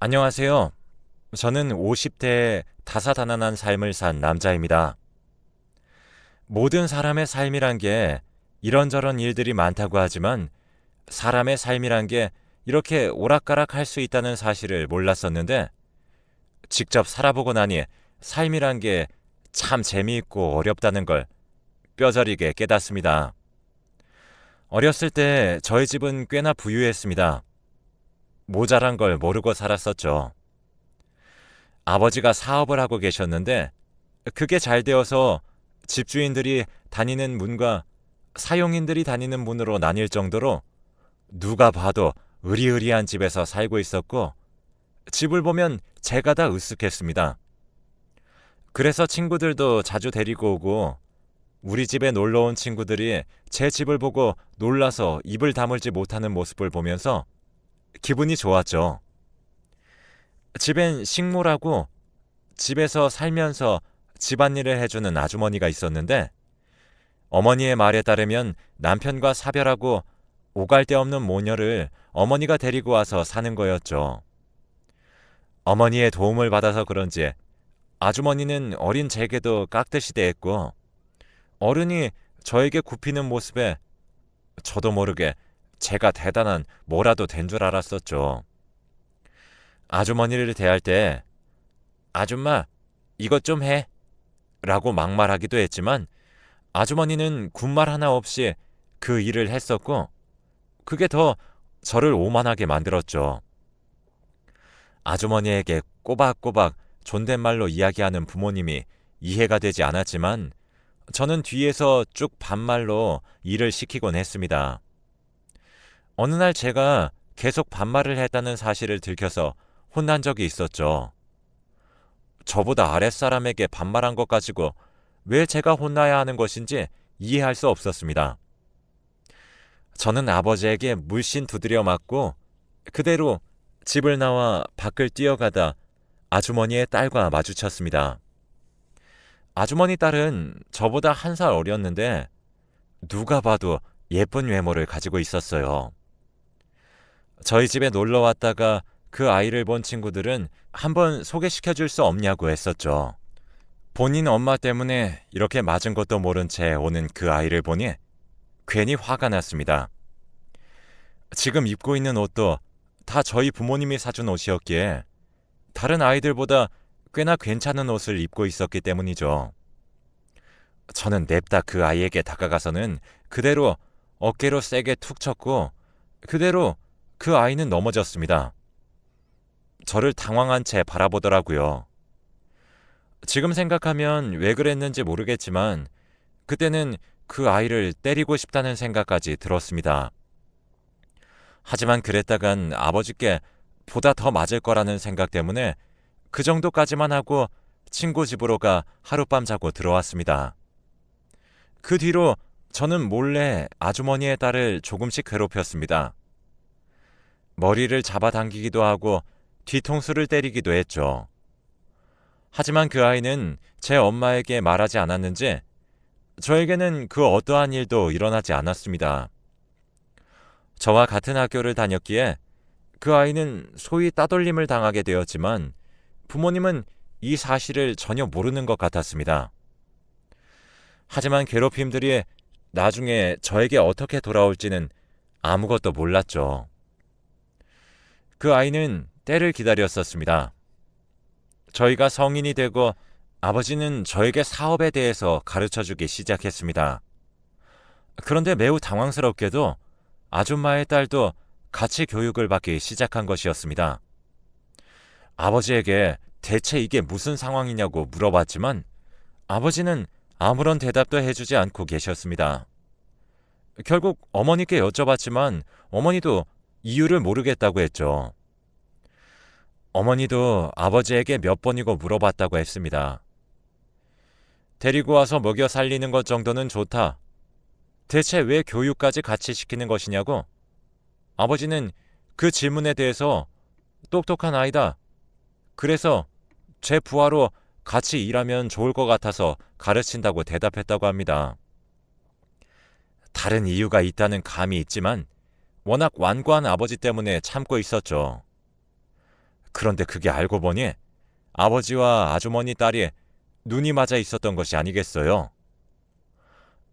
안녕하세요. 저는 50대에 다사다난한 삶을 산 남자입니다. 모든 사람의 삶이란 게 이런저런 일들이 많다고 하지만 사람의 삶이란 게 이렇게 오락가락 할 수 있다는 사실을 몰랐었는데 직접 살아보고 나니 삶이란 게 참 재미있고 어렵다는 걸 뼈저리게 깨닫습니다. 어렸을 때 저희 집은 꽤나 부유했습니다. 모자란 걸 모르고 살았었죠. 아버지가 사업을 하고 계셨는데 그게 잘 되어서 집주인들이 다니는 문과 사용인들이 다니는 문으로 나뉠 정도로 누가 봐도 으리으리한 집에서 살고 있었고 집을 보면 제가 다 으쓱했습니다. 그래서 친구들도 자주 데리고 오고 우리 집에 놀러 온 친구들이 제 집을 보고 놀라서 입을 다물지 못하는 모습을 보면서 기분이 좋았죠. 집엔 식모라고 집에서 살면서 집안일을 해주는 아주머니가 있었는데 어머니의 말에 따르면 남편과 사별하고 오갈 데 없는 모녀를 어머니가 데리고 와서 사는 거였죠. 어머니의 도움을 받아서 그런지 아주머니는 어린 제게도 깍듯이 대했고 어른이 저에게 굽히는 모습에 저도 모르게 제가 대단한 뭐라도 된 줄 알았었죠. 아주머니를 대할 때 아줌마 이것 좀 해 라고 막말하기도 했지만 아주머니는 군말 하나 없이 그 일을 했었고 그게 더 저를 오만하게 만들었죠. 아주머니에게 꼬박꼬박 존댓말로 이야기하는 부모님이 이해가 되지 않았지만 저는 뒤에서 쭉 반말로 일을 시키곤 했습니다. 어느 날 제가 계속 반말을 했다는 사실을 들켜서 혼난 적이 있었죠. 저보다 아랫사람에게 반말한 것 가지고 왜 제가 혼나야 하는 것인지 이해할 수 없었습니다. 저는 아버지에게 물씬 두드려 맞고 그대로 집을 나와 밖을 뛰어가다 아주머니의 딸과 마주쳤습니다. 아주머니 딸은 저보다 1살 어렸는데 누가 봐도 예쁜 외모를 가지고 있었어요. 저희 집에 놀러 왔다가 그 아이를 본 친구들은 한번 소개시켜 줄 수 없냐고 했었죠. 본인 엄마 때문에 이렇게 맞은 것도 모른 채 오는 그 아이를 보니 괜히 화가 났습니다. 지금 입고 있는 옷도 다 저희 부모님이 사준 옷이었기에 다른 아이들보다 꽤나 괜찮은 옷을 입고 있었기 때문이죠. 저는 냅다 그 아이에게 다가가서는 그대로 어깨로 세게 툭 쳤고 그대로 그 아이는 넘어졌습니다. 저를 당황한 채 바라보더라고요. 지금 생각하면 왜 그랬는지 모르겠지만 그때는 그 아이를 때리고 싶다는 생각까지 들었습니다. 하지만 그랬다간 아버지께 보다 더 맞을 거라는 생각 때문에 그 정도까지만 하고 친구 집으로 가 하룻밤 자고 들어왔습니다. 그 뒤로 저는 몰래 아주머니의 딸을 조금씩 괴롭혔습니다. 머리를 잡아당기기도 하고 뒤통수를 때리기도 했죠. 하지만 그 아이는 제 엄마에게 말하지 않았는지 저에게는 그 어떠한 일도 일어나지 않았습니다. 저와 같은 학교를 다녔기에 그 아이는 소위 따돌림을 당하게 되었지만 부모님은 이 사실을 전혀 모르는 것 같았습니다. 하지만 괴롭힘들이 나중에 저에게 어떻게 돌아올지는 아무것도 몰랐죠. 그 아이는 때를 기다렸었습니다. 저희가 성인이 되고 아버지는 저에게 사업에 대해서 가르쳐주기 시작했습니다. 그런데 매우 당황스럽게도 아줌마의 딸도 같이 교육을 받기 시작한 것이었습니다. 아버지에게 대체 이게 무슨 상황이냐고 물어봤지만 아버지는 아무런 대답도 해주지 않고 계셨습니다. 결국 어머니께 여쭤봤지만 어머니도 이유를 모르겠다고 했죠. 어머니도 아버지에게 몇 번이고 물어봤다고 했습니다. 데리고 와서 먹여 살리는 것 정도는 좋다. 대체 왜 교육까지 같이 시키는 것이냐고? 아버지는 그 질문에 대해서 똑똑한 아이다. 그래서 제 부하로 같이 일하면 좋을 것 같아서 가르친다고 대답했다고 합니다. 다른 이유가 있다는 감이 있지만 워낙 완고한 아버지 때문에 참고 있었죠. 그런데 그게 알고 보니 아버지와 아주머니 딸이 눈이 맞아 있었던 것이 아니겠어요.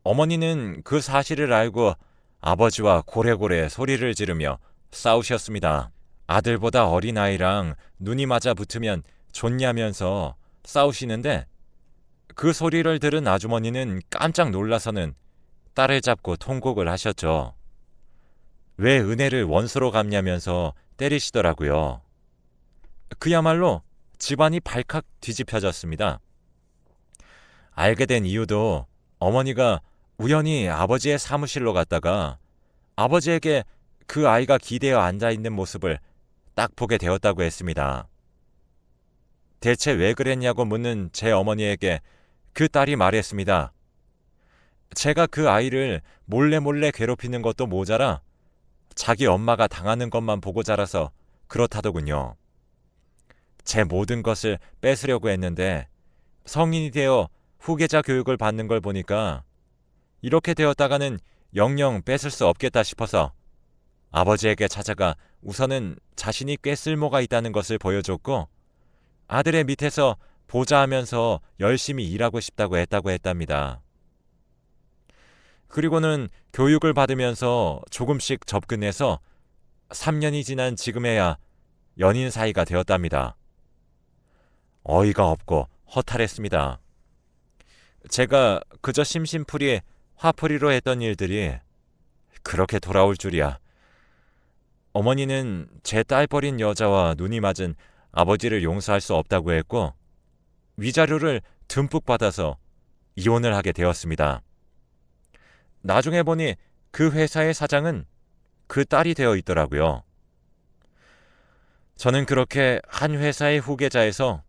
어머니는 그 사실을 알고 아버지와 고래고래 소리를 지르며 싸우셨습니다. 아들보다 어린 아이랑 눈이 맞아 붙으면 좋냐면서 싸우시는데 그 소리를 들은 아주머니는 깜짝 놀라서는 딸을 잡고 통곡을 하셨죠. 왜 은혜를 원수로 갚냐면서 때리시더라고요. 그야말로 집안이 발칵 뒤집혀졌습니다. 알게 된 이유도 어머니가 우연히 아버지의 사무실로 갔다가 아버지에게 그 아이가 기대어 앉아있는 모습을 딱 보게 되었다고 했습니다. 대체 왜 그랬냐고 묻는 제 어머니에게 그 딸이 말했습니다. 제가 그 아이를 몰래 괴롭히는 것도 모자라 자기 엄마가 당하는 것만 보고 자라서 그렇다더군요. 제 모든 것을 뺏으려고 했는데 성인이 되어 후계자 교육을 받는 걸 보니까 이렇게 되었다가는 영영 뺏을 수 없겠다 싶어서 아버지에게 찾아가 우선은 자신이 꽤 쓸모가 있다는 것을 보여줬고 아들의 밑에서 보좌하면서 열심히 일하고 싶다고 했답니다. 그리고는 교육을 받으면서 조금씩 접근해서 3년이 지난 지금에야 연인 사이가 되었답니다. 어이가 없고 허탈했습니다. 제가 그저 심심풀이 화풀이로 했던 일들이 그렇게 돌아올 줄이야. 어머니는 제 딸버린 여자와 눈이 맞은 아버지를 용서할 수 없다고 했고 위자료를 듬뿍 받아서 이혼을 하게 되었습니다. 나중에 보니 그 회사의 사장은 그 딸이 되어 있더라고요. 저는 그렇게 한 회사의 후계자에서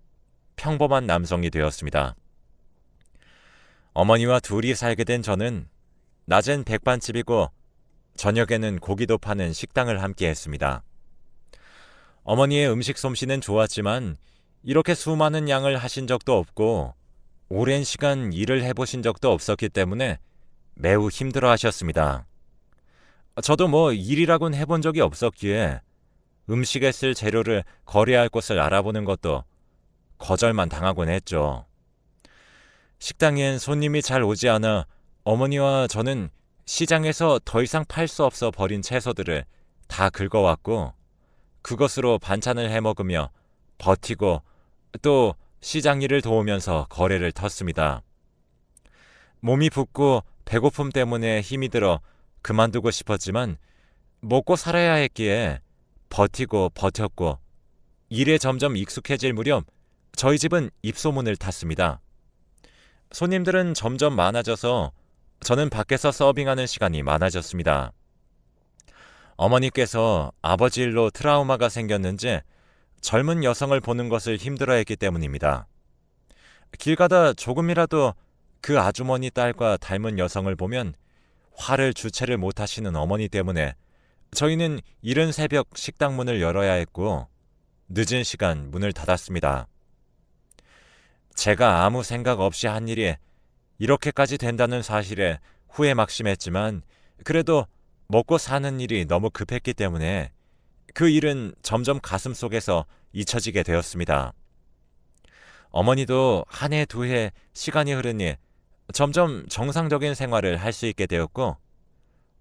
평범한 남성이 되었습니다. 어머니와 둘이 살게 된 저는 낮엔 백반집이고 저녁에는 고기도 파는 식당을 함께 했습니다. 어머니의 음식 솜씨는 좋았지만 이렇게 수많은 양을 하신 적도 없고 오랜 시간 일을 해보신 적도 없었기 때문에 매우 힘들어 하셨습니다. 저도 일이라곤 해본 적이 없었기에 음식에 쓸 재료를 거래할 곳을 알아보는 것도 거절만 당하곤 했죠. 식당엔 손님이 잘 오지 않아 어머니와 저는 시장에서 더 이상 팔 수 없어 버린 채소들을 다 긁어왔고 그것으로 반찬을 해먹으며 버티고 또 시장 일을 도우면서 거래를 텄습니다. 몸이 붓고 배고픔 때문에 힘이 들어 그만두고 싶었지만 먹고 살아야 했기에 버티고 버텼고 일에 점점 익숙해질 무렵 저희 집은 입소문을 탔습니다. 손님들은 점점 많아져서 저는 밖에서 서빙하는 시간이 많아졌습니다. 어머니께서 아버지 일로 트라우마가 생겼는지 젊은 여성을 보는 것을 힘들어했기 때문입니다. 길 가다 조금이라도 그 아주머니 딸과 닮은 여성을 보면 화를 주체를 못하시는 어머니 때문에 저희는 이른 새벽 식당 문을 열어야 했고 늦은 시간 문을 닫았습니다. 제가 아무 생각 없이 한 일이 이렇게까지 된다는 사실에 후회 막심했지만 그래도 먹고 사는 일이 너무 급했기 때문에 그 일은 점점 가슴 속에서 잊혀지게 되었습니다. 어머니도 한 해, 두 해 시간이 흐르니 점점 정상적인 생활을 할 수 있게 되었고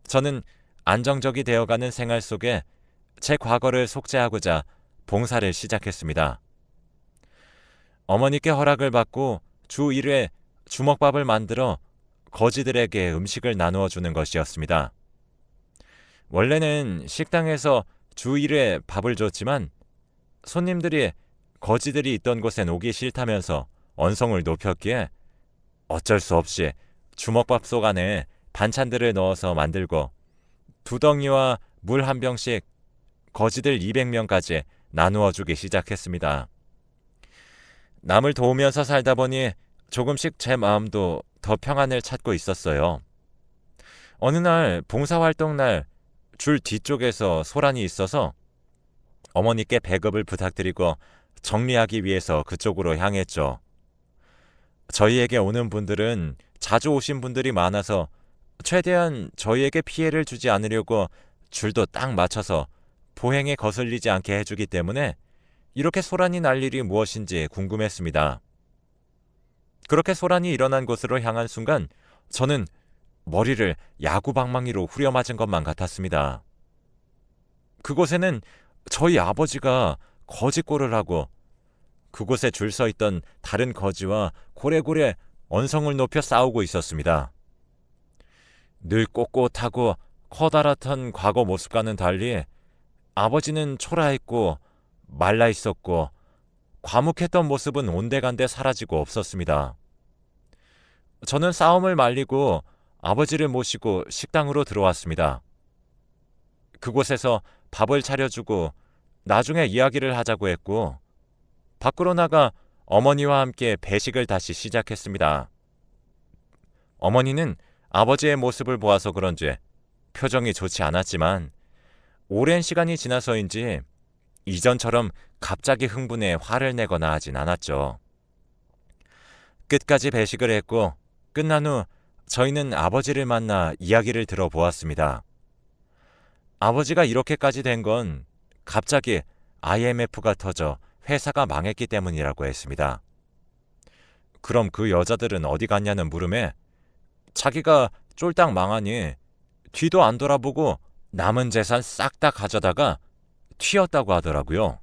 저는 안정적이 되어가는 생활 속에 제 과거를 속죄하고자 봉사를 시작했습니다. 어머니께 허락을 받고 주 1회 주먹밥을 만들어 거지들에게 음식을 나누어 주는 것이었습니다. 원래는 식당에서 주 1회 밥을 줬지만 손님들이 거지들이 있던 곳엔 오기 싫다면서 언성을 높였기에 어쩔 수 없이 주먹밥 속 안에 반찬들을 넣어서 만들고 두덩이와 물 한 병씩 거지들 200명까지 나누어 주기 시작했습니다. 남을 도우면서 살다 보니 조금씩 제 마음도 더 평안을 찾고 있었어요. 어느 날 봉사활동 날 줄 뒤쪽에서 소란이 있어서 어머니께 배급을 부탁드리고 정리하기 위해서 그쪽으로 향했죠. 저희에게 오는 분들은 자주 오신 분들이 많아서 최대한 저희에게 피해를 주지 않으려고 줄도 딱 맞춰서 보행에 거슬리지 않게 해주기 때문에 이렇게 소란이 날 일이 무엇인지 궁금했습니다. 그렇게 소란이 일어난 곳으로 향한 순간 저는 머리를 야구방망이로 후려맞은 것만 같았습니다. 그곳에는 저희 아버지가 거지골을 하고 그곳에 줄 서 있던 다른 거지와 고래고래 언성을 높여 싸우고 있었습니다. 늘 꼿꼿하고 커다랗던 과거 모습과는 달리 아버지는 초라했고 말라 있었고 과묵했던 모습은 온데간데 사라지고 없었습니다. 저는 싸움을 말리고 아버지를 모시고 식당으로 들어왔습니다. 그곳에서 밥을 차려주고 나중에 이야기를 하자고 했고 밖으로 나가 어머니와 함께 배식을 다시 시작했습니다. 어머니는 아버지의 모습을 보아서 그런지 표정이 좋지 않았지만 오랜 시간이 지나서인지 이전처럼 갑자기 흥분해 화를 내거나 하진 않았죠. 끝까지 배식을 했고 끝난 후 저희는 아버지를 만나 이야기를 들어보았습니다. 아버지가 이렇게까지 된 건 갑자기 IMF가 터져 회사가 망했기 때문이라고 했습니다. 그럼 그 여자들은 어디 갔냐는 물음에 자기가 쫄딱 망하니 뒤도 안 돌아보고 남은 재산 싹 다 가져다가 튀었다고 하더라고요.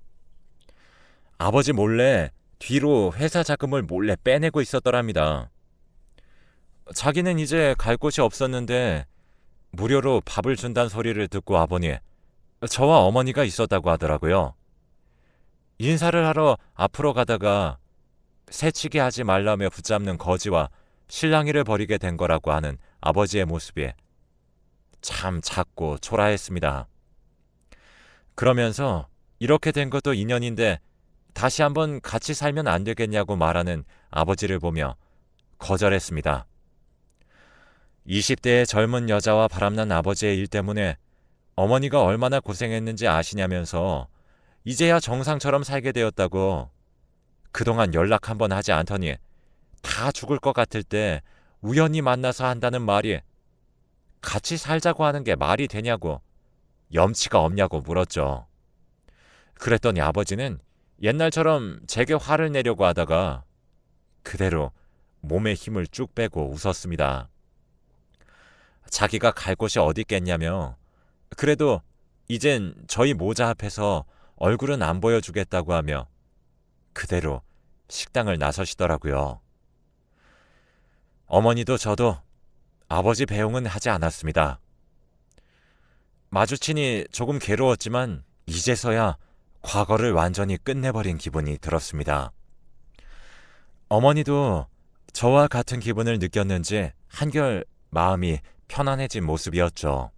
아버지 몰래 뒤로 회사 자금을 몰래 빼내고 있었더랍니다. 자기는 이제 갈 곳이 없었는데 무료로 밥을 준다는 소리를 듣고 와보니 저와 어머니가 있었다고 하더라고요. 인사를 하러 앞으로 가다가 새치기 하지 말라며 붙잡는 거지와 실랑이를 벌이게 된 거라고 하는 아버지의 모습이 참 작고 초라했습니다. 그러면서 이렇게 된 것도 인연인데 다시 한번 같이 살면 안 되겠냐고 말하는 아버지를 보며 거절했습니다. 20대의 젊은 여자와 바람난 아버지의 일 때문에 어머니가 얼마나 고생했는지 아시냐면서 이제야 정상처럼 살게 되었다고 그동안 연락 한번 하지 않더니 다 죽을 것 같을 때 우연히 만나서 한다는 말이 같이 살자고 하는 게 말이 되냐고 염치가 없냐고 물었죠. 그랬더니 아버지는 옛날처럼 제게 화를 내려고 하다가 그대로 몸에 힘을 쭉 빼고 웃었습니다. 자기가 갈 곳이 어디 있겠냐며 그래도 이젠 저희 모자 앞에서 얼굴은 안 보여주겠다고 하며 그대로 식당을 나서시더라고요. 어머니도 저도 아버지 배웅은 하지 않았습니다. 마주치니 조금 괴로웠지만 이제서야 과거를 완전히 끝내버린 기분이 들었습니다. 어머니도 저와 같은 기분을 느꼈는지 한결 마음이 편안해진 모습이었죠.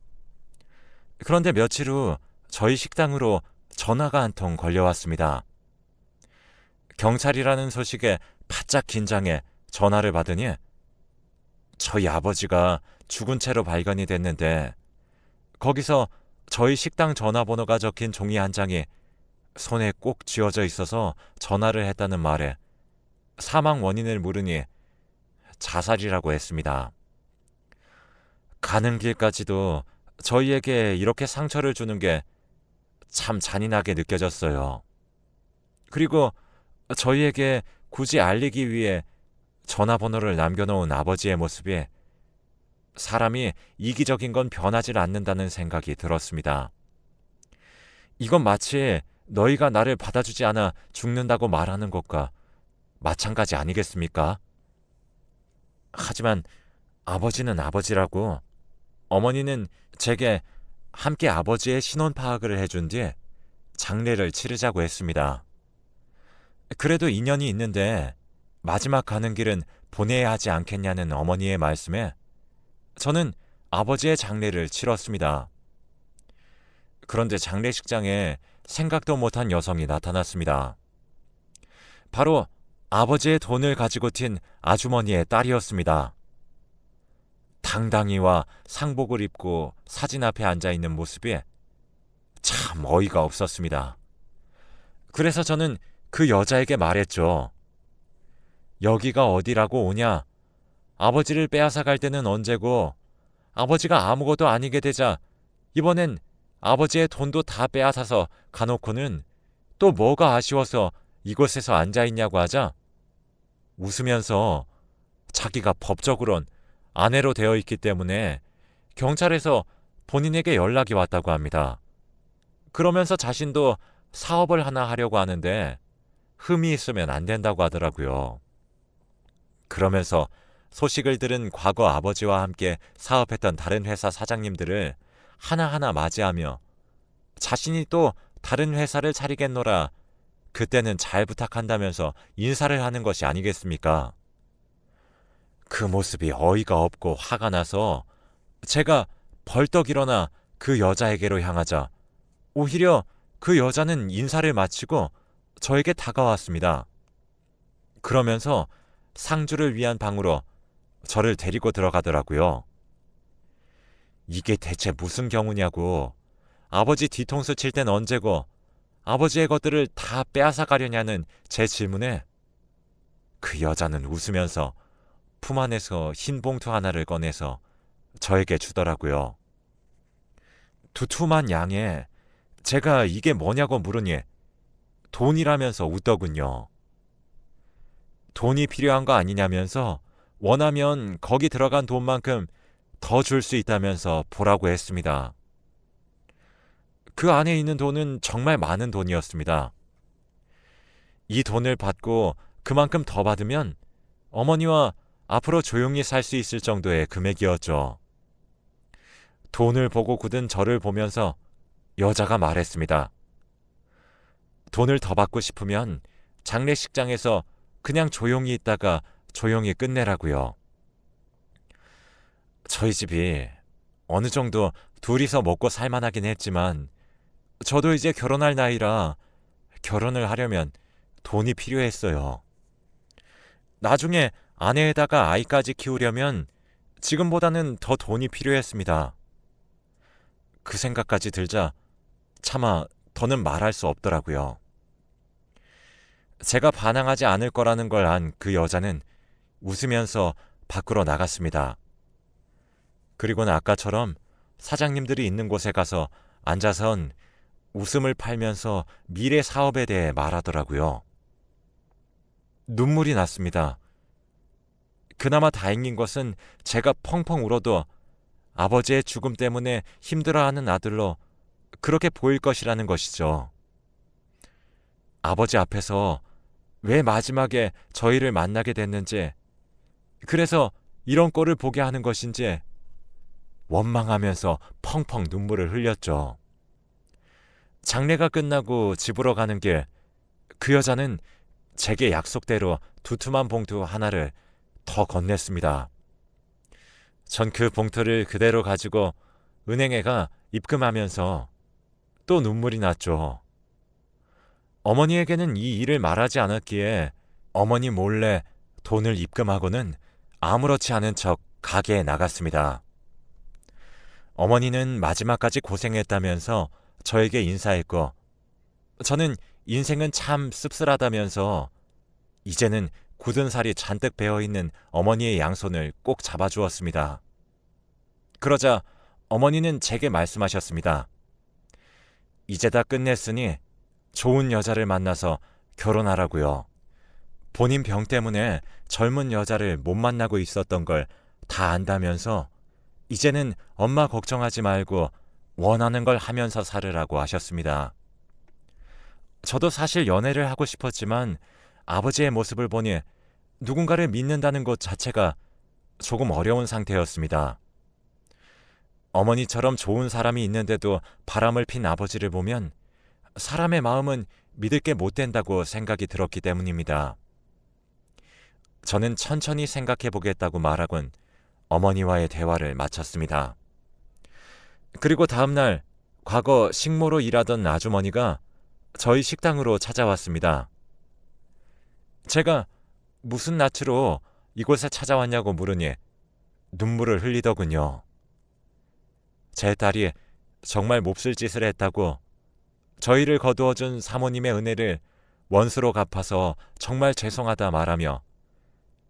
그런데 며칠 후 저희 식당으로 전화가 한 통 걸려왔습니다. 경찰이라는 소식에 바짝 긴장해 전화를 받으니 저희 아버지가 죽은 채로 발견이 됐는데 거기서 저희 식당 전화번호가 적힌 종이 한 장이 손에 꼭 쥐어져 있어서 전화를 했다는 말에 사망 원인을 물으니 자살이라고 했습니다. 가는 길까지도 저희에게 이렇게 상처를 주는 게 참 잔인하게 느껴졌어요. 그리고 저희에게 굳이 알리기 위해 전화번호를 남겨놓은 아버지의 모습이 사람이 이기적인 건 변하질 않는다는 생각이 들었습니다. 이건 마치 너희가 나를 받아주지 않아 죽는다고 말하는 것과 마찬가지 아니겠습니까? 하지만 아버지는 아버지라고 어머니는 제게 함께 아버지의 신원 파악을 해준 뒤 장례를 치르자고 했습니다. 그래도 인연이 있는데 마지막 가는 길은 보내야 하지 않겠냐는 어머니의 말씀에 저는 아버지의 장례를 치렀습니다. 그런데 장례식장에 생각도 못한 여성이 나타났습니다. 바로 아버지의 돈을 가지고 튄 아주머니의 딸이었습니다. 당당히와 상복을 입고 사진 앞에 앉아있는 모습이 참 어이가 없었습니다. 그래서 저는 그 여자에게 말했죠. 여기가 어디라고 오냐? 아버지를 빼앗아 갈 때는 언제고 아버지가 아무것도 아니게 되자 이번엔 아버지의 돈도 다 빼앗아서 가놓고는 또 뭐가 아쉬워서 이곳에서 앉아있냐고 하자 웃으면서 자기가 법적으론 아내로 되어 있기 때문에 경찰에서 본인에게 연락이 왔다고 합니다. 그러면서 자신도 사업을 하나 하려고 하는데 흠이 있으면 안 된다고 하더라고요. 그러면서 소식을 들은 과거 아버지와 함께 사업했던 다른 회사 사장님들을 하나하나 맞이하며 자신이 또 다른 회사를 차리겠노라 그때는 잘 부탁한다면서 인사를 하는 것이 아니겠습니까? 그 모습이 어이가 없고 화가 나서 제가 벌떡 일어나 그 여자에게로 향하자 오히려 그 여자는 인사를 마치고 저에게 다가왔습니다. 그러면서 상주를 위한 방으로 저를 데리고 들어가더라고요. 이게 대체 무슨 경우냐고, 아버지 뒤통수 칠 땐 언제고 아버지의 것들을 다 빼앗아 가려냐는 제 질문에 그 여자는 웃으면서 품 안에서 흰 봉투 하나를 꺼내서 저에게 주더라고요. 두툼한 양에 제가 이게 뭐냐고 물으니 돈이라면서 웃더군요. 돈이 필요한 거 아니냐면서 원하면 거기 들어간 돈만큼 더 줄 수 있다면서 보라고 했습니다. 그 안에 있는 돈은 정말 많은 돈이었습니다. 이 돈을 받고 그만큼 더 받으면 어머니와 앞으로 조용히 살 수 있을 정도의 금액이었죠. 돈을 보고 굳은 저를 보면서 여자가 말했습니다. 돈을 더 받고 싶으면 장례식장에서 그냥 조용히 있다가 조용히 끝내라고요. 저희 집이 어느 정도 둘이서 먹고 살만하긴 했지만 저도 이제 결혼할 나이라 결혼을 하려면 돈이 필요했어요. 나중에 아내에다가 아이까지 키우려면 지금보다는 더 돈이 필요했습니다. 그 생각까지 들자 차마 더는 말할 수 없더라고요. 제가 반항하지 않을 거라는 걸 안 그 여자는 웃으면서 밖으로 나갔습니다. 그리고는 아까처럼 사장님들이 있는 곳에 가서 앉아선 웃음을 팔면서 미래 사업에 대해 말하더라고요. 눈물이 났습니다. 그나마 다행인 것은 제가 펑펑 울어도 아버지의 죽음 때문에 힘들어하는 아들로 그렇게 보일 것이라는 것이죠. 아버지 앞에서 왜 마지막에 저희를 만나게 됐는지, 그래서 이런 꼴을 보게 하는 것인지 원망하면서 펑펑 눈물을 흘렸죠. 장례가 끝나고 집으로 가는 길, 그 여자는 제게 약속대로 두툼한 봉투 하나를 더 건넸습니다. 전 그 봉투를 그대로 가지고 은행에 가 입금하면서 또 눈물이 났죠. 어머니에게는 이 일을 말하지 않았기에 어머니 몰래 돈을 입금하고는 아무렇지 않은 척 가게에 나갔습니다. 어머니는 마지막까지 고생했다면서 저에게 인사했고 저는 인생은 참 씁쓸하다면서 이제는 굳은 살이 잔뜩 배어있는 어머니의 양손을 꼭 잡아주었습니다. 그러자 어머니는 제게 말씀하셨습니다. 이제 다 끝냈으니 좋은 여자를 만나서 결혼하라고요. 본인 병 때문에 젊은 여자를 못 만나고 있었던 걸 다 안다면서 이제는 엄마 걱정하지 말고 원하는 걸 하면서 살으라고 하셨습니다. 저도 사실 연애를 하고 싶었지만 아버지의 모습을 보니 누군가를 믿는다는 것 자체가 조금 어려운 상태였습니다. 어머니처럼 좋은 사람이 있는데도 바람을 핀 아버지를 보면 사람의 마음은 믿을 게 못 된다고 생각이 들었기 때문입니다. 저는 천천히 생각해 보겠다고 말하곤 어머니와의 대화를 마쳤습니다. 그리고 다음날 과거 식모로 일하던 아주머니가 저희 식당으로 찾아왔습니다. 제가 무슨 낯으로 이곳에 찾아왔냐고 물으니 눈물을 흘리더군요. 제 딸이 정말 몹쓸 짓을 했다고 저희를 거두어준 사모님의 은혜를 원수로 갚아서 정말 죄송하다 말하며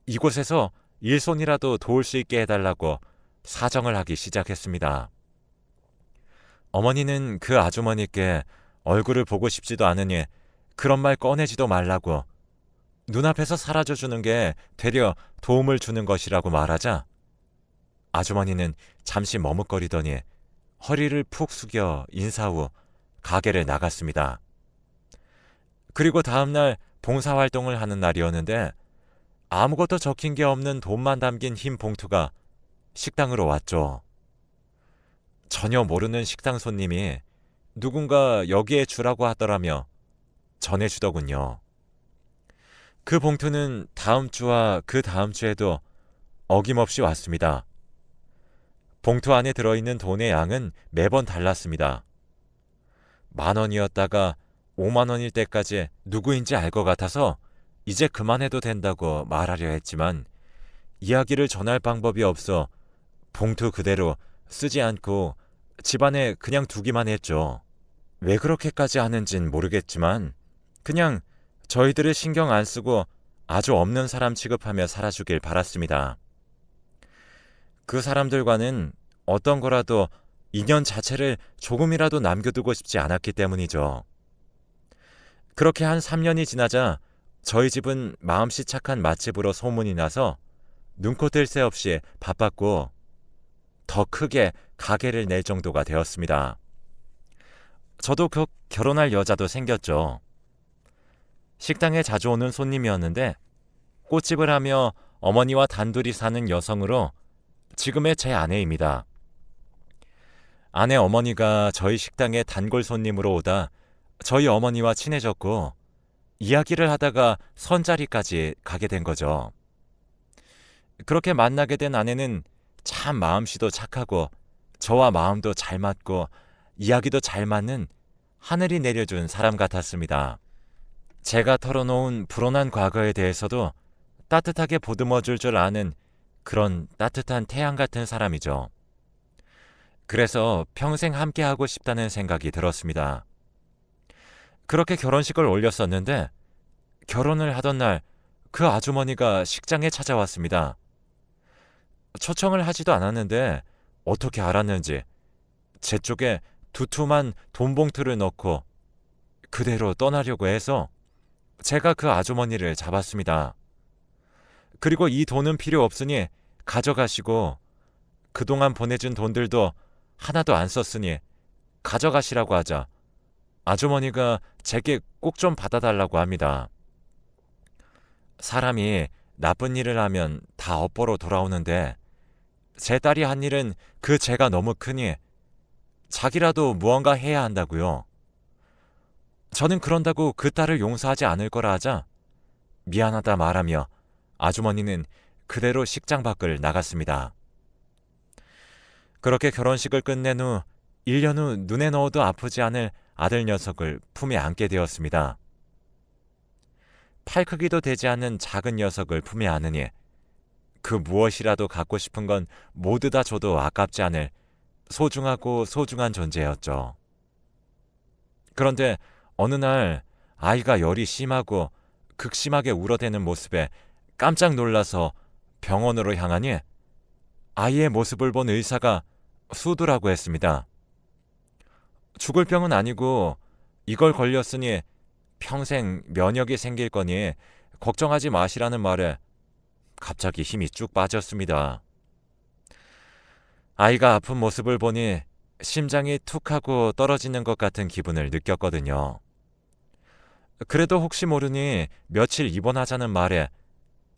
이곳에서 일손이라도 도울 수 있게 해달라고 사정을 하기 시작했습니다. 어머니는 그 아주머니께 얼굴을 보고 싶지도 않으니 그런 말 꺼내지도 말라고. 눈앞에서 사라져주는 게 되려 도움을 주는 것이라고 말하자 아주머니는 잠시 머뭇거리더니 허리를 푹 숙여 인사 후 가게를 나갔습니다. 그리고 다음날 봉사활동을 하는 날이었는데 아무것도 적힌 게 없는 돈만 담긴 흰 봉투가 식당으로 왔죠. 전혀 모르는 식당 손님이 누군가 여기에 주라고 하더라며 전해주더군요. 그 봉투는 다음 주와 그 다음 주에도 어김없이 왔습니다. 봉투 안에 들어있는 돈의 양은 매번 달랐습니다. 10,000원이었다가 50,000원일 때까지 누구인지 알 것 같아서 이제 그만해도 된다고 말하려 했지만 이야기를 전할 방법이 없어 봉투 그대로 쓰지 않고 집안에 그냥 두기만 했죠. 왜 그렇게까지 하는진 모르겠지만 그냥 저희들을 신경 안 쓰고 아주 없는 사람 취급하며 살아주길 바랐습니다. 그 사람들과는 어떤 거라도 인연 자체를 조금이라도 남겨두고 싶지 않았기 때문이죠. 그렇게 한 3년이 지나자 저희 집은 마음씨 착한 맛집으로 소문이 나서 눈코 뜰 새 없이 바빴고 더 크게 가게를 낼 정도가 되었습니다. 저도 그 결혼할 여자도 생겼죠. 식당에 자주 오는 손님이었는데 꽃집을 하며 어머니와 단둘이 사는 여성으로 지금의 제 아내입니다. 아내 어머니가 저희 식당에 단골 손님으로 오다 저희 어머니와 친해졌고 이야기를 하다가 선자리까지 가게 된 거죠. 그렇게 만나게 된 아내는 참 마음씨도 착하고 저와 마음도 잘 맞고 이야기도 잘 맞는 하늘이 내려준 사람 같았습니다. 제가 털어놓은 불온한 과거에 대해서도 따뜻하게 보듬어줄 줄 아는 그런 따뜻한 태양 같은 사람이죠. 그래서 평생 함께하고 싶다는 생각이 들었습니다. 그렇게 결혼식을 올렸었는데 결혼을 하던 날 그 아주머니가 식장에 찾아왔습니다. 초청을 하지도 않았는데 어떻게 알았는지 제 쪽에 두툼한 돈 봉투를 넣고 그대로 떠나려고 해서 제가 그 아주머니를 잡았습니다. 그리고 이 돈은 필요 없으니 가져가시고 그동안 보내준 돈들도 하나도 안 썼으니 가져가시라고 하자 아주머니가 제게 꼭 좀 받아달라고 합니다. 사람이 나쁜 일을 하면 다 업보로 돌아오는데 제 딸이 한 일은 그 죄가 너무 크니 자기라도 무언가 해야 한다고요. 저는 그런다고 그 딸을 용서하지 않을 거라 하자 미안하다 말하며 아주머니는 그대로 식장 밖을 나갔습니다. 그렇게 결혼식을 끝낸 후 1년 후 눈에 넣어도 아프지 않을 아들 녀석을 품에 안게 되었습니다. 팔 크기도 되지 않는 작은 녀석을 품에 안으니 그 무엇이라도 갖고 싶은 건 모두 다 줘도 아깝지 않을 소중하고 소중한 존재였죠. 그런데 어느 날 아이가 열이 심하고 극심하게 울어대는 모습에 깜짝 놀라서 병원으로 향하니 아이의 모습을 본 의사가 수두라고 했습니다. 죽을 병은 아니고 이걸 걸렸으니 평생 면역이 생길 거니 걱정하지 마시라는 말에 갑자기 힘이 쭉 빠졌습니다. 아이가 아픈 모습을 보니 심장이 툭 하고 떨어지는 것 같은 기분을 느꼈거든요. 그래도 혹시 모르니 며칠 입원하자는 말에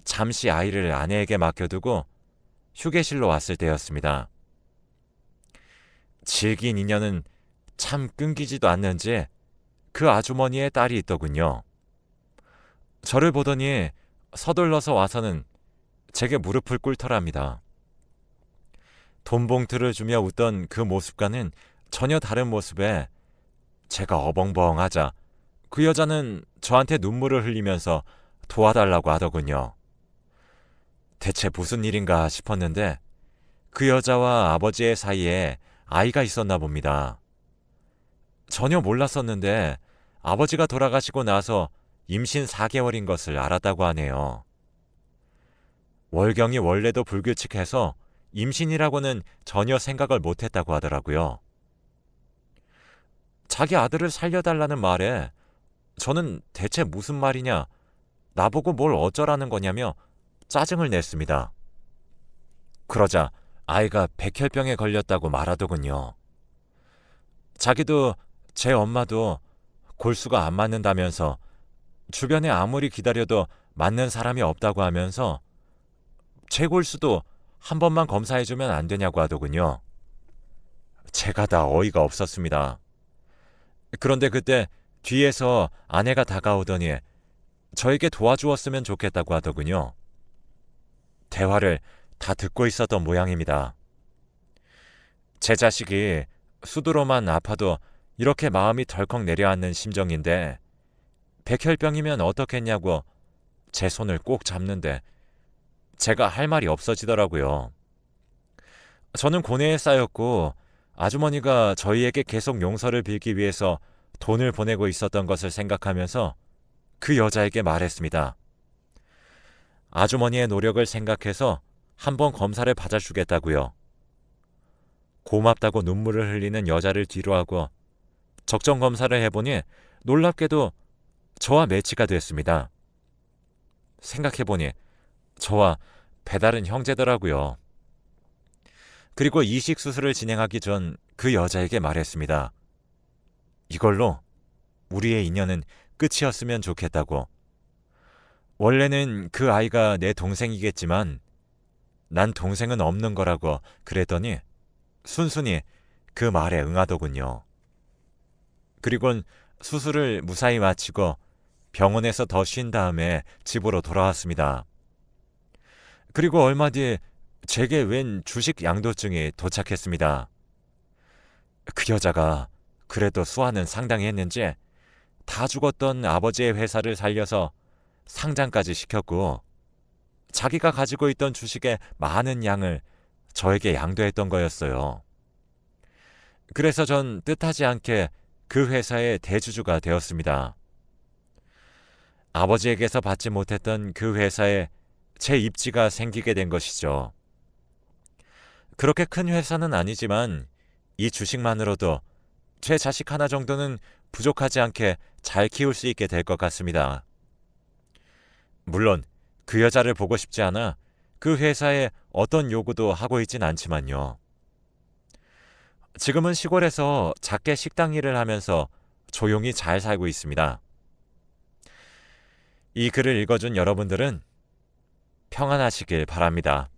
잠시 아이를 아내에게 맡겨두고 휴게실로 왔을 때였습니다. 질긴 인연은 참 끊기지도 않는지 그 아주머니의 딸이 있더군요. 저를 보더니 서둘러서 와서는 제게 무릎을 꿇더랍니다. 돈 봉투를 주며 웃던 그 모습과는 전혀 다른 모습에 제가 어벙벙하자 그 여자는 저한테 눈물을 흘리면서 도와달라고 하더군요. 대체 무슨 일인가 싶었는데 그 여자와 아버지의 사이에 아이가 있었나 봅니다. 전혀 몰랐었는데 아버지가 돌아가시고 나서 임신 4개월인 것을 알았다고 하네요. 월경이 원래도 불규칙해서 임신이라고는 전혀 생각을 못했다고 하더라고요. 자기 아들을 살려달라는 말에 저는 대체 무슨 말이냐, 나보고 뭘 어쩌라는 거냐며 짜증을 냈습니다. 그러자 아이가 백혈병에 걸렸다고 말하더군요. 자기도 제 엄마도 골수가 안 맞는다면서 주변에 아무리 기다려도 맞는 사람이 없다고 하면서 제 골수도 한 번만 검사해주면 안 되냐고 하더군요. 제가 다 어이가 없었습니다. 그런데 그때 뒤에서 아내가 다가오더니 저에게 도와주었으면 좋겠다고 하더군요. 대화를 다 듣고 있었던 모양입니다. 제 자식이 수두로만 아파도 이렇게 마음이 덜컥 내려앉는 심정인데 백혈병이면 어떻겠냐고 제 손을 꼭 잡는데 제가 할 말이 없어지더라고요. 저는 고뇌에 쌓였고 아주머니가 저희에게 계속 용서를 빌기 위해서 돈을 보내고 있었던 것을 생각하면서 그 여자에게 말했습니다. 아주머니의 노력을 생각해서 한번 검사를 받아주겠다고요. 고맙다고 눈물을 흘리는 여자를 뒤로하고 적정 검사를 해보니 놀랍게도 저와 매치가 됐습니다. 생각해보니 저와 배다른 형제더라고요. 그리고 이식 수술을 진행하기 전 그 여자에게 말했습니다. 이걸로 우리의 인연은 끝이었으면 좋겠다고. 원래는 그 아이가 내 동생이겠지만 난 동생은 없는 거라고 그랬더니 순순히 그 말에 응하더군요. 그리곤 수술을 무사히 마치고 병원에서 더 쉰 다음에 집으로 돌아왔습니다. 그리고 얼마 뒤에 제게 웬 주식 양도증이 도착했습니다. 그 여자가 그래도 수완은 상당히 했는지 다 죽었던 아버지의 회사를 살려서 상장까지 시켰고 자기가 가지고 있던 주식의 많은 양을 저에게 양도했던 거였어요. 그래서 전 뜻하지 않게 그 회사의 대주주가 되었습니다. 아버지에게서 받지 못했던 그 회사에 제 입지가 생기게 된 것이죠. 그렇게 큰 회사는 아니지만 이 주식만으로도 제 자식 하나 정도는 부족하지 않게 잘 키울 수 있게 될 것 같습니다. 물론 그 여자를 보고 싶지 않아 그 회사에 어떤 요구도 하고 있진 않지만요. 지금은 시골에서 작게 식당 일을 하면서 조용히 잘 살고 있습니다. 이 글을 읽어준 여러분들은 평안하시길 바랍니다.